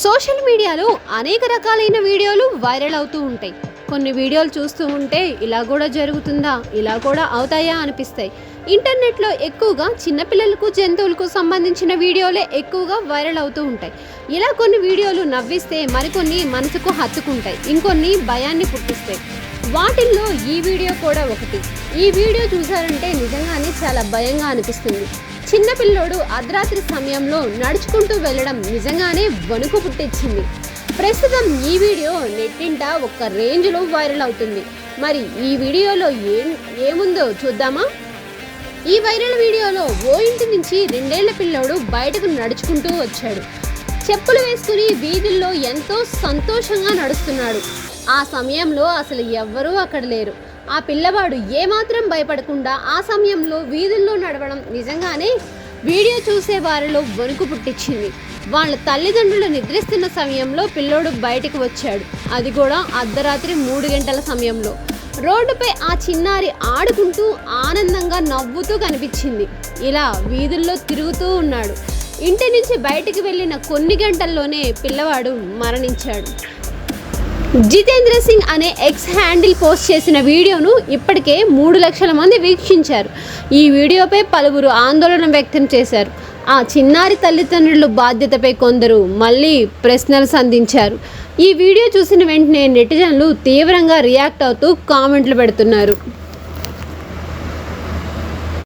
Social మీడియాలో అనేక రకాలైన వీడియోలు వైరల్ అవుతూ ఉంటాయి. కొన్ని వీడియోలు చూస్తూ ఉంటే ఇలా కూడా జరుగుతుందా, ఇలా కూడా అవుతాయా అనిపిస్తాయి. ఇంటర్నెట్లో ఎక్కువగా చిన్నపిల్లలకు జంతువులకు సంబంధించిన వీడియోలే ఎక్కువగా వైరల్ అవుతూ ఉంటాయి. ఇలా కొన్ని వీడియోలు నవ్విస్తే మరికొన్ని మనసుకు హత్తుకుంటాయి, ఇంకొన్ని భయాన్ని పుట్టిస్తాయి. వాటిల్లో ఈ వీడియో కూడా ఒకటి. ఈ వీడియో చూసారంటే నిజంగానే చాలా భయంగా అనిపిస్తుంది. చిన్నపిల్లోడు అర్ధరాత్రి సమయంలో నడుచుకుంటూ వెళ్ళడం నిజంగానే వణుకు పుట్టించింది. ప్రస్తుతం ఈ వీడియో నెట్టింట ఒక్క రేంజ్లో వైరల్ అవుతుంది. మరి ఈ వీడియోలో ఏముందో చూద్దామా? ఈ వైరల్ వీడియోలో ఓ ఇంటి నుంచి 2 ఏళ్ల పిల్లోడు బయటకు నడుచుకుంటూ వచ్చాడు. చెప్పులు వేసుకుని వీధుల్లో ఎంతో సంతోషంగా నడుస్తున్నాడు. ఆ సమయంలో అసలు ఎవ్వరూ అక్కడ లేరు. ఆ పిల్లవాడు ఏమాత్రం భయపడకుండా ఆ సమయంలో వీధుల్లో నడవడం నిజంగానే వీడియో చూసే వారిలో వణుకు పుట్టించింది. వాళ్ళ తల్లిదండ్రులు నిద్రిస్తున్న సమయంలో పిల్లోడు బయటకు వచ్చాడు. అది కూడా అర్ధరాత్రి 3 గంటల సమయంలో. రోడ్డుపై ఆ చిన్నారి ఆడుకుంటూ ఆనందంగా నవ్వుతూ కనిపించింది. ఇలా వీధుల్లో తిరుగుతూ ఉన్నాడు. ఇంటి నుంచి బయటికి వెళ్ళిన కొన్ని గంటల్లోనే పిల్లవాడు మరణించాడు. జితేంద్ర సింగ్ అనే ఎక్స్ హ్యాండిల్ పోస్ట్ చేసిన వీడియోను ఇప్పటికే 3 లక్షల మంది వీక్షించారు. ఈ వీడియోపై పలువురు ఆందోళన వ్యక్తం చేశారు. ఆ చిన్నారి తల్లిదండ్రుల బాధ్యతపై కొందరు మళ్ళీ ప్రశ్నలు సంధించారు. ఈ వీడియో చూసిన వెంటనే నెటిజన్లు తీవ్రంగా రియాక్ట్ అవుతూ కామెంట్లు పెడుతున్నారు.